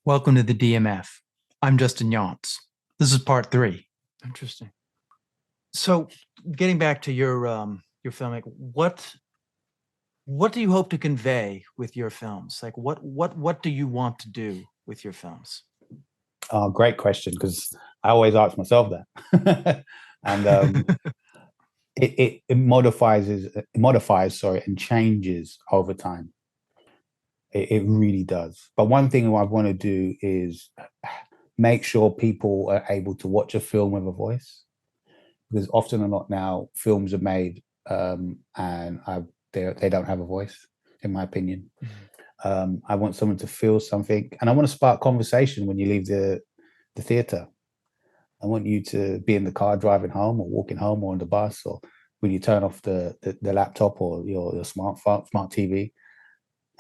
Welcome to the DMF. I'm Justin Yance. This is part 3. Interesting. So, getting back to your filmmaking, what do you hope to convey with your films? Like, what do you want to do with your films? Oh, great question, because I always ask myself that, and it modifies, sorry, and changes over time. It really does. But one thing I want to do is make sure people are able to watch a film with a voice, because often or not now films are made and they don't have a voice, in my opinion. I want someone to feel something, and I want to spark conversation when you leave the theater. I want you to be in the car driving home, or walking home, or on the bus, or when you turn off the laptop or your smart TV,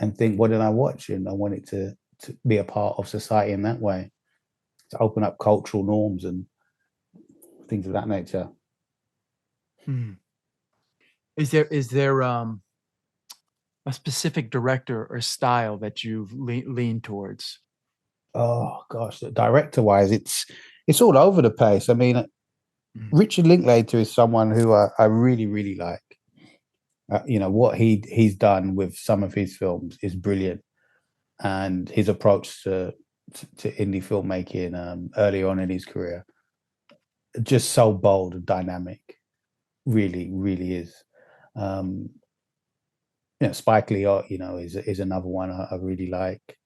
and think, what did I watch? And I want it to be a part of society in that way, to open up cultural norms and things of that nature. Is there a specific director or style that you've leaned towards? Oh gosh, director-wise, it's all over the place. I mean, Richard Linklater is someone who I really, really like. What he's done with some of his films is brilliant, and his approach to indie filmmaking early on in his career, just so bold and dynamic. Really, really is. Spike Lee, is another one I really like.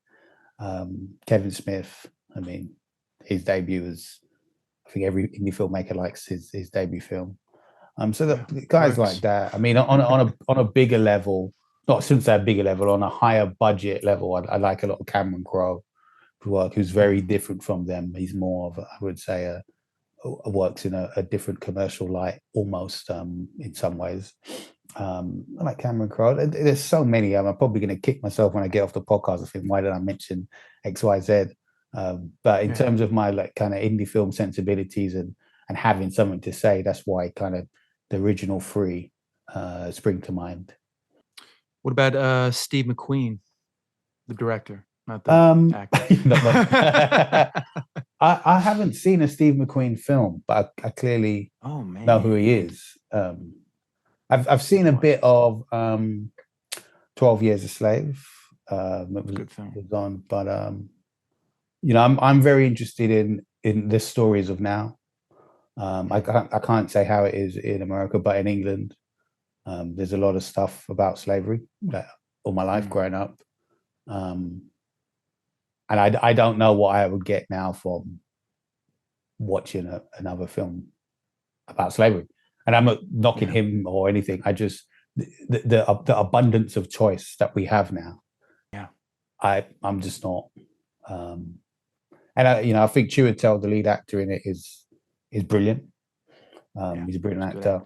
Kevin Smith, I mean, his debut was, I think every indie filmmaker likes his debut film. So the guys like that, I mean, on a bigger level, not since that bigger level, on a higher budget level, I like a lot of Cameron Crowe work, who's very different from them. He's more of, I would say, works in a different commercial light, almost, in some ways. I like Cameron Crowe. There's so many. I'm probably going to kick myself when I get off the podcast. I think, why did I mention X, Y, Z? But in terms of my kind of indie film sensibilities and having something to say, that's why kind of the original 3 spring to mind. What about Steve McQueen, the director, not the actor? I haven't seen a Steve McQueen film, but I clearly know who he is. I've seen a bit of 12 Years a Slave. It was a good film. It was on, but I'm very interested in the stories of now. I can't say how it is in America, but in England, there's a lot of stuff about slavery all my life growing up. And I don't know what I would get now from watching another film about slavery. And I'm not knocking him or anything. I just, the abundance of choice that we have now. Yeah. I'm just not. And I think Chiwetel, the lead actor in it, is brilliant. He's a brilliant actor.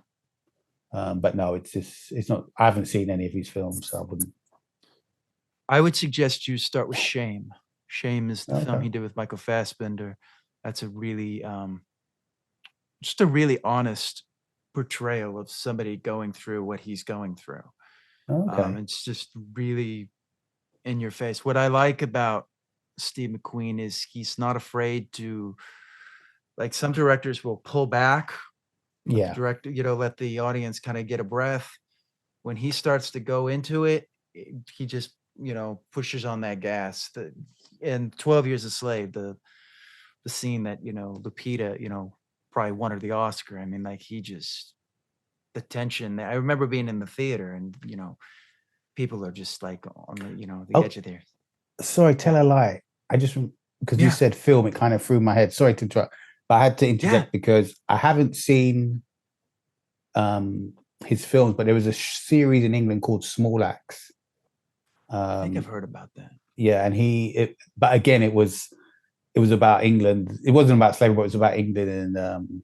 But no, it's not. I haven't seen any of his films, so I wouldn't. I would suggest you start with Shame. Shame is the film he did with Michael Fassbender. That's a really, just a really honest portrayal of somebody going through what he's going through. It's just really in your face. What I like about Steve McQueen is he's not afraid to, like, some directors will pull back. Let the director, let the audience kind of get a breath. When he starts to go into it, he just, pushes on that gas. In 12 Years a Slave, the scene that, Lupita, probably won her the Oscar. I mean, like, the tension. I remember being in the theater and, people are just like on the, the edge of their. Sorry, tell a lie. I just, because you said film, it kind of threw my head. Sorry to interrupt, but I had to interject because I haven't seen his films, but there was a series in England called Small Axe. I think I've heard about that. Yeah, and but again, it was about England. It wasn't about slavery, but it was about England and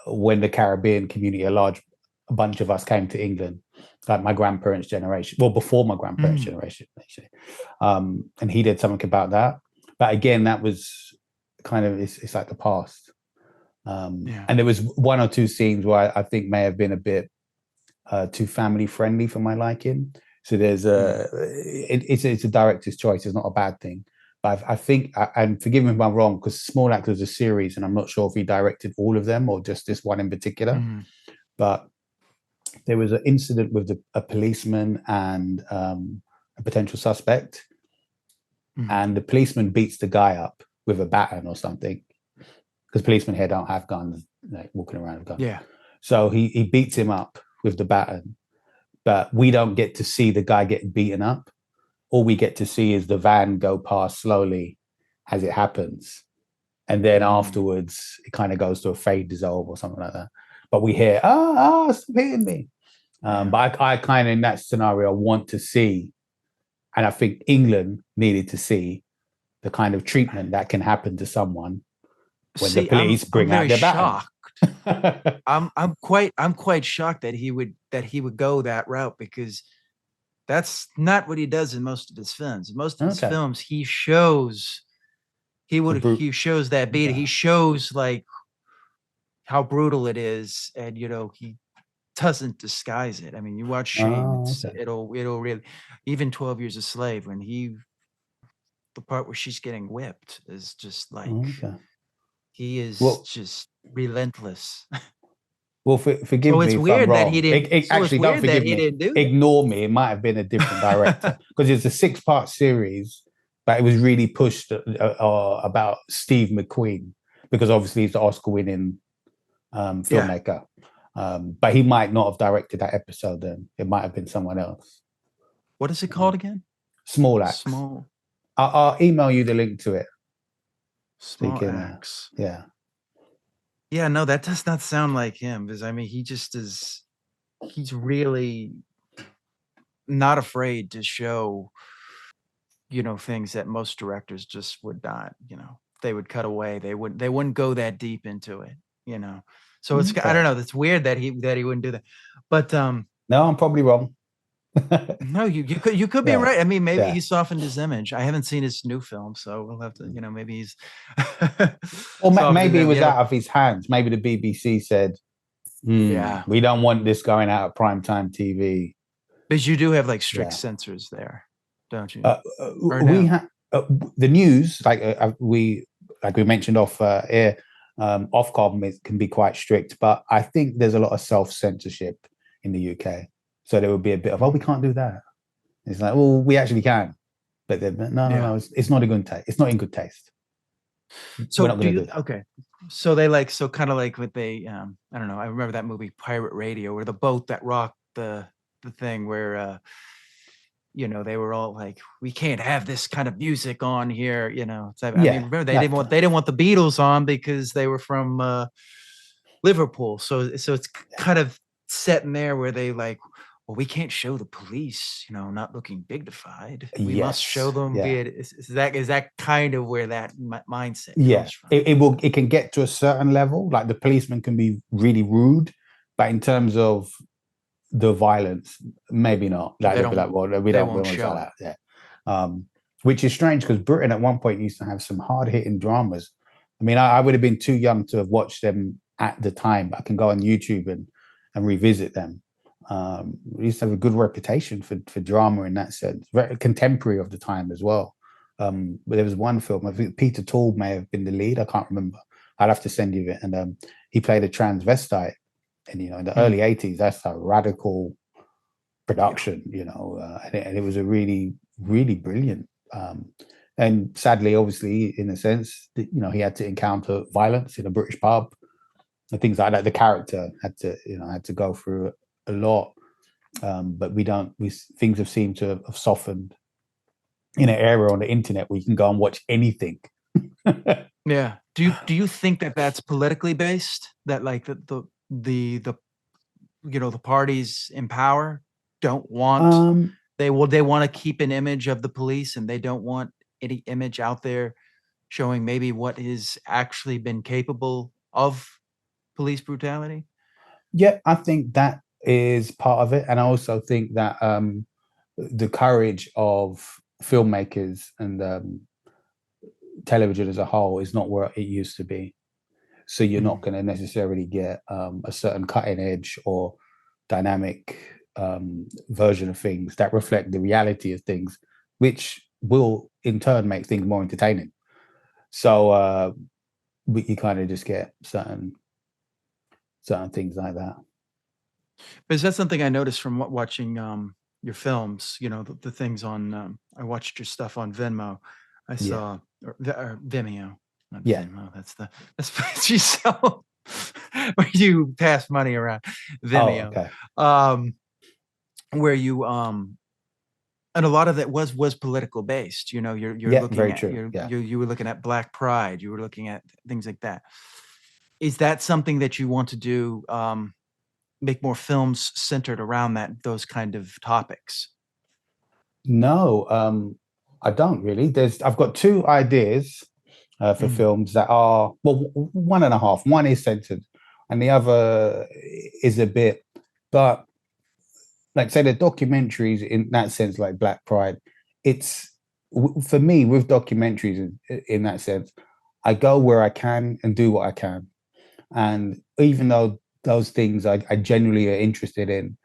when the Caribbean community, a bunch of us came to England, like my grandparents' generation, well, before my grandparents' generation, actually. And he did something about that. But again, that was kind of, it's like the past. And there was 1 or 2 scenes where I think may have been a bit too family friendly for my liking. So there's it's a director's choice. It's not a bad thing. But I think, and forgive me if I'm wrong, because Small Axe was a series, and I'm not sure if he directed all of them or just this one in particular. But there was an incident with a policeman and a potential suspect, and the policeman beats the guy up with a baton or something, because policemen here don't have guns, like walking around with guns. Yeah. So he beats him up with the baton, but we don't get to see the guy getting beaten up. All we get to see is the van go past slowly as it happens. And then afterwards, it kind of goes to a fade dissolve or something like that. But we hear, stop hitting me. But I kind of, in that scenario, want to see, and I think England needed to see the kind of treatment that can happen to someone when the police bring out their baton. I'm quite shocked that he would go that route, because that's not what he does in most of his films. In most of his films, he shows that beat. He shows like how brutal it is, and he doesn't disguise it. I mean, you watch Shame, it'll really, even 12 Years a Slave, when the part where she's getting whipped is just like he is just relentless. Well, forgive me if I'm wrong. Actually, don't forgive me. Ignore me. It might have been a different director, because it's a 6-part series, but it was really pushed about Steve McQueen, because obviously he's the Oscar-winning filmmaker. But he might not have directed that episode then. It might have been someone else. What is it called again? Small Axe. I'll email you the link to it. Small Axe. Yeah. Yeah, no, that does not sound like him, because I mean, he's really not afraid to show, things that most directors just would not, they would cut away. They wouldn't go that deep into it, So it's, I don't know, it's weird that he wouldn't do that. But no, I'm probably wrong. No, you could be right. I mean, maybe he softened his image. I haven't seen his new film, so we'll have to, maybe he's or maybe it was out of his hands. Maybe the BBC said, we don't want this going out of primetime TV. Because you do have like strict censors there, don't you? We have the news, we mentioned off air, Ofcom can be quite strict, but I think there's a lot of self-censorship in the UK. So there would be a bit of, we can't do that. It's like, well, we actually can, but no, it's not a good taste. It's not in good taste. So we're not going to do that. Okay. So they kind of like what they, I don't know. I remember that movie Pirate Radio, where the boat that rocked the thing, where they were all like, we can't have this kind of music on here. I mean, remember they didn't want the Beatles on because they were from Liverpool. So it's kind of set in there where they like, well, we can't show the police, not looking dignified. We must show them. Is that kind of where that mindset comes from? It can get to a certain level. Like the policeman can be really rude, but in terms of the violence, maybe not. Like they'll be like, well, we don't want that. Yeah. Which is strange, because Britain at one point used to have some hard-hitting dramas. I mean, I would have been too young to have watched them at the time. I can go on YouTube and revisit them. We used to have a good reputation for drama in that sense, very contemporary of the time as well. But there was one film, I think Peter Toole may have been the lead, I can't remember. I'd have to send you it. And he played a transvestite, and in the early 80s, that's a radical production, and it was a really, really brilliant. And sadly, obviously, in a sense, he had to encounter violence in a British pub and things like that. The character had to go through a lot, but things have seemed to have softened in an era on the internet where you can go and watch anything. Yeah. Do you think that that's politically based? That like the parties in power don't want they want to keep an image of the police, and they don't want any image out there showing maybe what has actually been capable of police brutality? Yeah, I think that is part of it. And I also think that the courage of filmmakers and television as a whole is not where it used to be. So you're not going to necessarily get a certain cutting edge or dynamic version of things that reflect the reality of things, which will in turn make things more entertaining. So you kind of just get certain things like that. But is that something I noticed from watching your films? You know, the things on. I watched your stuff on Venmo. I saw or Vimeo, not Venmo. That's the place you sell where you pass money around. Vimeo. Oh, okay. Where you and a lot of it was political based. You know, you're looking very at true. you were looking at Black Pride. You were looking at things like that. Is that something that you want to do? Make more films centered around those kind of topics? No, I don't really. I've got two ideas for films that are, well, one and a half. One is centered, and the other is a bit, but like say the documentaries in that sense, like Black Pride, it's for me with documentaries in that sense, I go where I can and do what I can, and even though those things I genuinely are interested in,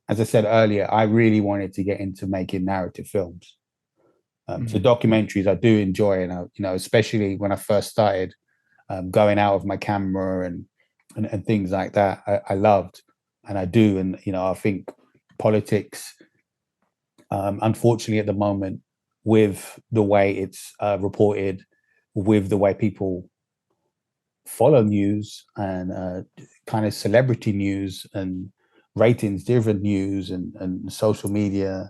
as I said earlier, I really wanted to get into making narrative films. So documentaries I do enjoy, and especially when I first started going out of my camera and things like that, I loved, and I do, and I think politics, unfortunately, at the moment, with the way it's reported, with the way people follow news and kind of celebrity news and ratings driven news and social media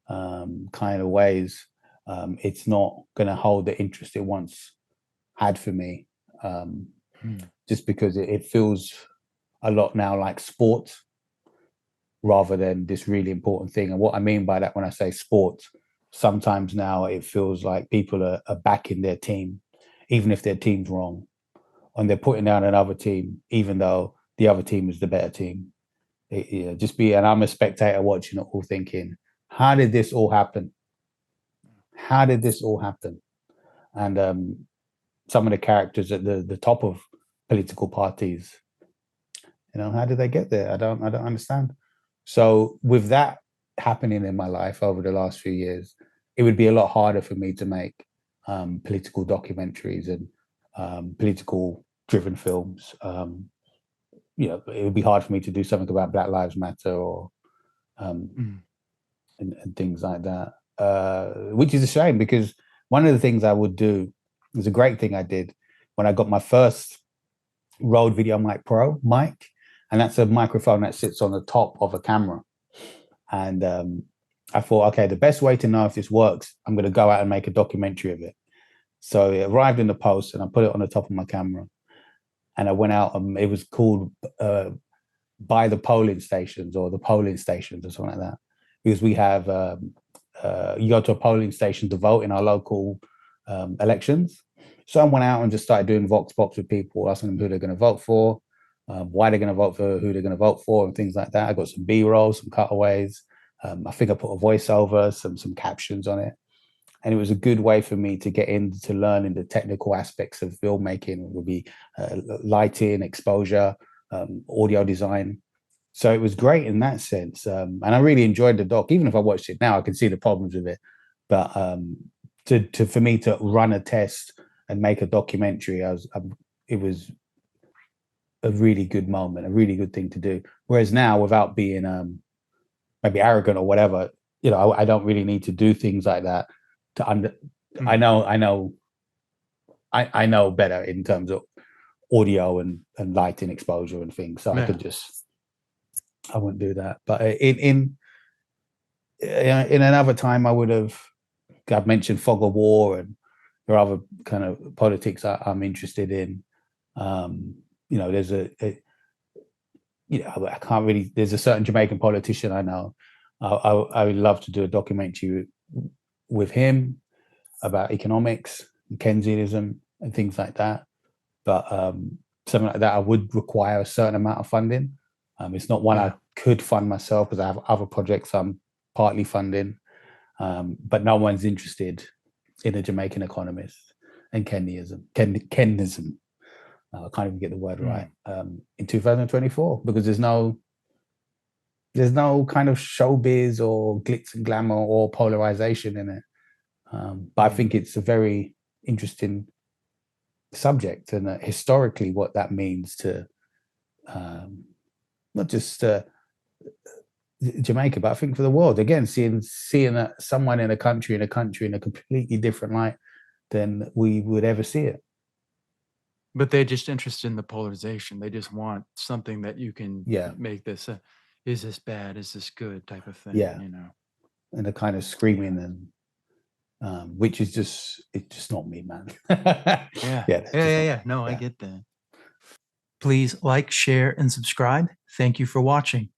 kind of ways, it's not going to hold the interest it once had for me, just because it feels a lot now like sport rather than this really important thing. And what I mean by that when I say sport, sometimes now it feels like people are backing their team, even if their team's wrong, and they're putting down another team, even though the other team is the better team. And I'm a spectator watching it all thinking, how did this all happen? How did this all happen? And some of the characters at the top of political parties, how did they get there? I don't understand. So with that happening in my life over the last few years, it would be a lot harder for me to make political documentaries and political driven films. It would be hard for me to do something about Black Lives Matter or and things like that, which is a shame, because one of the things I would do is a great thing I did when I got my first Rode Video Mic Pro mic, and that's a microphone that sits on the top of a camera. And I thought, okay, the best way to know if this works, I'm going to go out and make a documentary of it. So it arrived in the post, and I put it on the top of my camera. And I went out, and it was called By the Polling Stations, or the Polling Stations, or something like that. Because we have, you go to a polling station to vote in our local elections. So I went out and just started doing vox pops with people, asking them who they're going to vote for, why they're going to vote for who they're going to vote for, and things like that. I got some B-roll, some cutaways. I think I put a voiceover, some captions on it. And it was a good way for me to get into learning the technical aspects of filmmaking. It would be lighting, exposure, audio design. So it was great in that sense. And I really enjoyed the doc. Even if I watched it now, I can see the problems with it. But for me to run a test and make a documentary, it was a really good moment, a really good thing to do. Whereas now, without being maybe arrogant or whatever, I don't really need to do things like that I know better in terms of audio and lighting, exposure and things. So I wouldn't do that. But in another time, I've mentioned fog of war, and there are other kind of politics I'm interested in. There's I can't really. There's a certain Jamaican politician I know. I would love to do a documentary with him about economics, Keynesianism, and things like that. But something like that, I would require a certain amount of funding. It's not one I could fund myself, because I have other projects I'm partly funding. But no one's interested in a Jamaican economist and Keynesianism. I can't even get the word right, in 2024, because there's no kind of showbiz or glitz and glamour or polarization in it. But I think it's a very interesting subject, and historically what that means to not just Jamaica, but I think for the world. Again, seeing someone in a country in a completely different light than we would ever see it. But they're just interested in the polarization. They just want something that you can make this is this bad, is this good type of thing, you know. And a kind of screaming and which is just, it's just not me, man. Yeah. No, I get that. Please like, share, and subscribe. Thank you for watching.